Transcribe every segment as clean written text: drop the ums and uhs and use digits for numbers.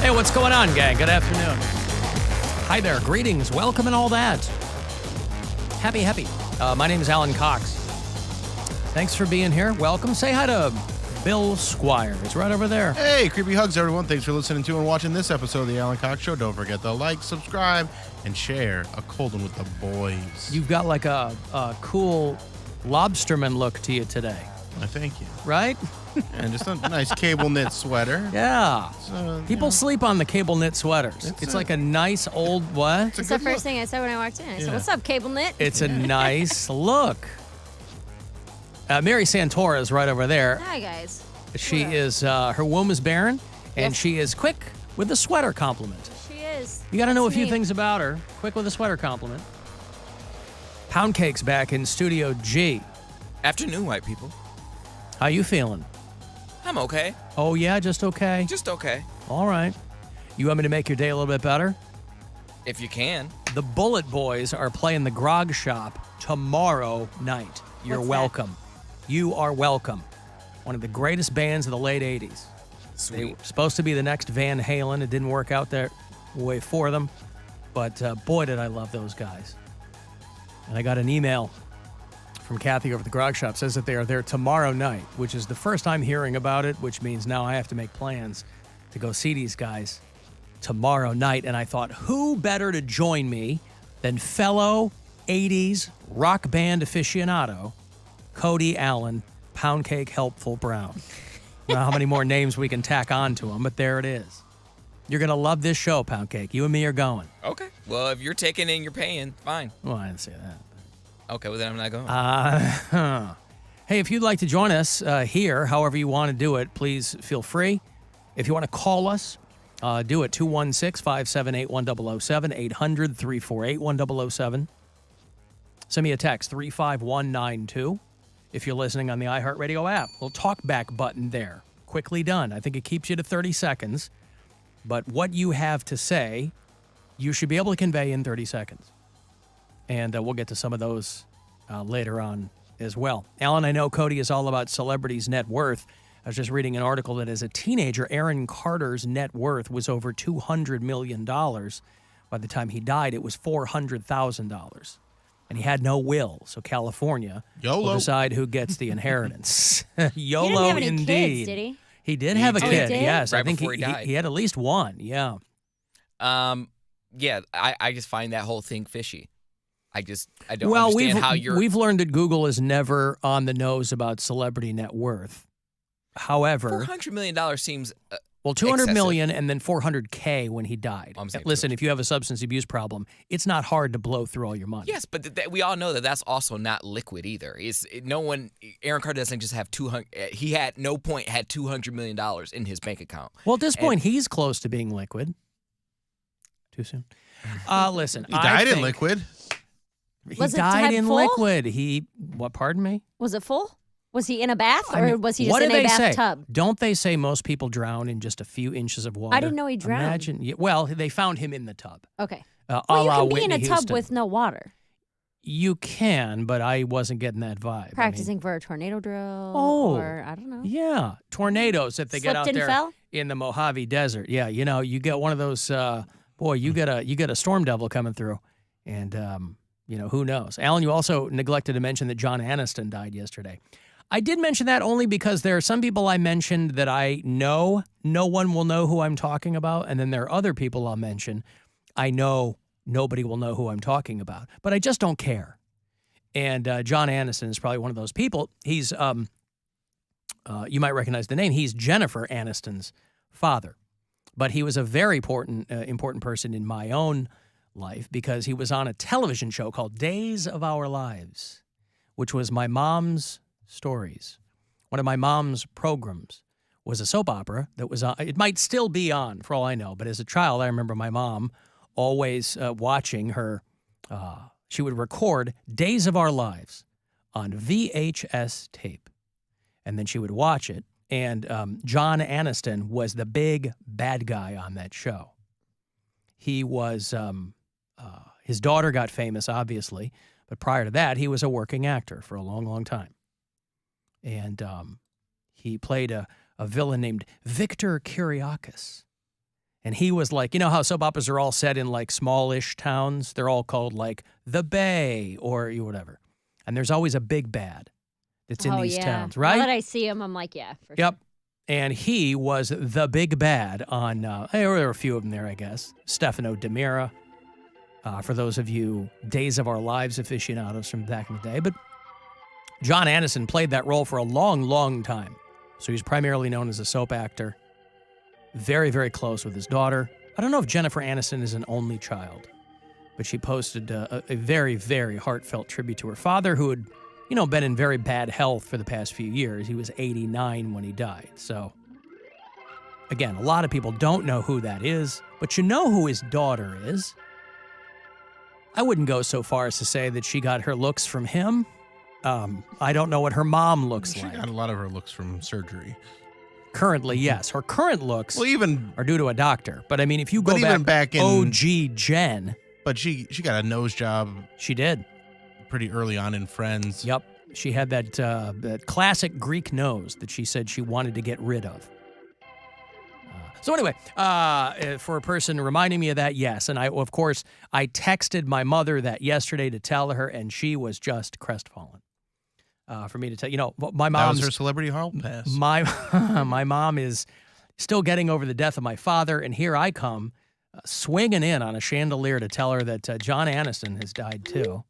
Hey, what's going on, gang? Good afternoon. Hi there. Greetings. Welcome and all that. Happy. My name is Alan Cox. Thanks for being here. Welcome. Say hi to Bill Squire. It's right over there. Hey, creepy hugs, everyone. Thanks for listening to and watching this episode of the Alan Cox Show. Don't forget to like, subscribe, and share a cold one with the boys. You've got like a cool lobsterman look to you today. I thank you. Right? And just a nice cable knit sweater. Yeah. People sleep on the cable knit sweaters. It's like a nice old what? That's the first thing I said when I walked in. I said, "What's up, cable knit?" It's a nice look. Mary Santora is right over there. Hi, guys. She is, her womb is barren, and she is quick with the sweater compliment. She is. You got to know a few things about her. Quick with a sweater compliment. Poundcake's back in Studio G. Afternoon, white people. How you feeling? I'm okay. Oh, yeah, just okay? Just okay. All right. You want me to make your day a little bit better? If you can. The Bullet Boys are playing the Grog Shop tomorrow night. You're welcome. You are welcome. One of the greatest bands of the late 80s. Sweet. They were supposed to be the next Van Halen. It didn't work out that way for them. But boy, did I love those guys. And I got an email from Kathy over at the Grog Shop. Says that they are there tomorrow night, which is the first time hearing about it, which means now I have to make plans to go see these guys tomorrow night. And I thought, who better to join me than fellow 80s rock band aficionado, Cody Allen, Poundcake Helpful Brown. I don't know how many more names we can tack on to him, but there it is. You're going to love this show, Poundcake. You and me are going. Okay. Well, if you're taking and you're paying, fine. Well, I didn't say that. Okay, well, then I'm not going. Hey, if you'd like to join us here, however you want to do it, please feel free. If you want to call us, do it 216-578-1007, 800-348-1007. Send me a text, 35192. If you're listening on the iHeartRadio app, little talkback button there. Quickly done. I think it keeps you to 30 seconds. But what you have to say, you should be able to convey in 30 seconds. And we'll get to some of those later on as well. Alan, I know Cody is all about celebrities' net worth. I was just reading an article that as a teenager, Aaron Carter's net worth was over $200 million. By the time he died, it was $400,000. And he had no will, so California will decide who gets the inheritance. YOLO, he didn't have any indeed. Kids, did he? He did have a kid, yes. Right I think before he died. he had at least one, yeah. Yeah, I just find that whole thing fishy. I don't Well, understand how you're... we've learned that Google is never on the nose about celebrity net worth. However... $400 million seems Well, $200 excessive. million and then $400K when he died. Listen, if you have a substance abuse problem, it's not hard to blow through all your money. Yes, but we all know that that's also not liquid either. Aaron Carter doesn't just have 200. He had no point had $200 million in his bank account. Well, at this point, he's close to being liquid. Too soon. Listen, He died in liquid. He Was it died in full? liquid. What? Pardon me? Was it full? Was he in a bath, or was he just what in did a they say? bathtub? Don't they say most people drown in just a few inches of water? I didn't know he drowned. Imagine. Well, they found him in the tub. Okay. A Well, la you can be in Whitney a tub Houston. with no water. You can, but I wasn't getting that vibe. Practicing for a tornado drill. Oh. Or I don't know. Yeah, tornadoes that they get out Slipped and there fell? in the Mojave Desert. Yeah, you get one of those. You get a storm devil coming through, and who knows? Alan, you also neglected to mention that John Aniston died yesterday. I did mention that only because there are some people I mentioned that I know no one will know who I'm talking about, and then there are other people I'll mention I know nobody will know who I'm talking about, but I just don't care. And John Aniston is probably one of those people. He's you might recognize the name. He's Jennifer Aniston's father, but he was a very important person in my own life because he was on a television show called Days of Our Lives, which was my mom's stories. One of my mom's programs was a soap opera that was on. It might still be on for all I know, but as a child, I remember my mom always watching her. She would record Days of Our Lives on VHS tape, and then she would watch it. And John Aniston was the big bad guy on that show. He was, his daughter got famous, obviously, but prior to that, he was a working actor for a long, long time. And he played a villain named Victor Kiriakis. And he was like, you know how soap operas are all set in like smallish towns? They're all called like the Bay or whatever. And there's always a big bad that's in these towns, right? Now that I see him, I'm like, yeah, for Yep. sure. And he was the big bad on, there were a few of them there, I guess. Stefano DiMera, for those of you Days of Our Lives aficionados from back in the day. But John Aniston played that role for a long, long time. So he's primarily known as a soap actor. Very, very close with his daughter. I don't know if Jennifer Aniston is an only child, but she posted a very, very heartfelt tribute to her father, who had, been in very bad health for the past few years. He was 89 when he died. So, again, a lot of people don't know who that is, but you know who his daughter is. I wouldn't go so far as to say that she got her looks from him. I don't know what her mom looks like. She got a lot of her looks from surgery. Currently, yes. Her current looks are due to a doctor. But, I mean, if you go back in OG Jen. But she got a nose job. She did. Pretty early on in Friends. Yep. She had that classic Greek nose that she said she wanted to get rid of. So anyway, for a person reminding me of that, yes. And I texted my mother that yesterday to tell her, and she was just crestfallen. For me to tell, my mom's... That was her celebrity hall pass. My mom is still getting over the death of my father, and here I come swinging in on a chandelier to tell her that John Aniston has died too.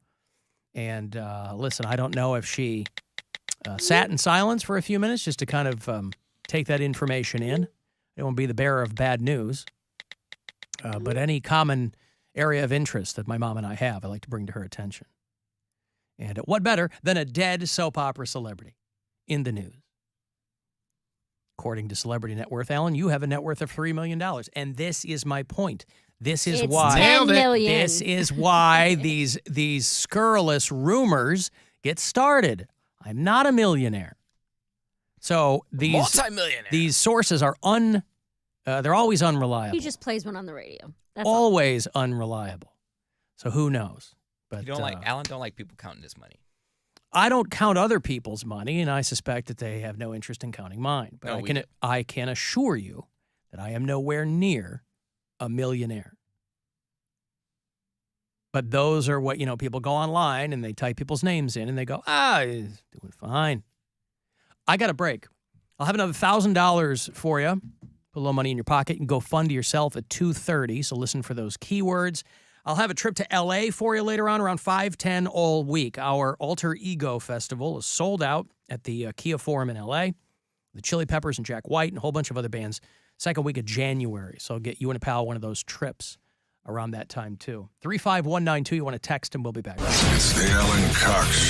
And listen, I don't know if she sat in silence for a few minutes just to kind of take that information in. I don't want to be the bearer of bad news. But any common area of interest that my mom and I have, I like to bring to her attention. And what better than a dead soap opera celebrity in the news? According to Celebrity Net Worth, Alan, you have a net worth of $3 million. And this is my point. This is why. Nailed it. This is why these scurrilous rumors get started. I'm not a millionaire. So Multi-millionaire. These sources are they're always unreliable. He just plays one on the radio. That's always unreliable. So who knows? But Alan don't like people counting his money. I don't count other people's money, and I suspect that they have no interest in counting mine. But I can assure you that I am nowhere near a millionaire. But those are what, people go online and they type people's names in and they go, he's doing fine. I got a break. I'll have another $1,000 for you. Put a little money in your pocket and go fund yourself at 2:30. So listen for those keywords. I'll have a trip to L.A. for you later on around 5:10 all week. Our Alter Ego Festival is sold out at the Kia Forum in L.A. The Chili Peppers and Jack White and a whole bunch of other bands. Second week of January. So I'll get you and a pal one of those trips around that time too. 35192. You want to text and we'll be back. It's the Alan Cox Show.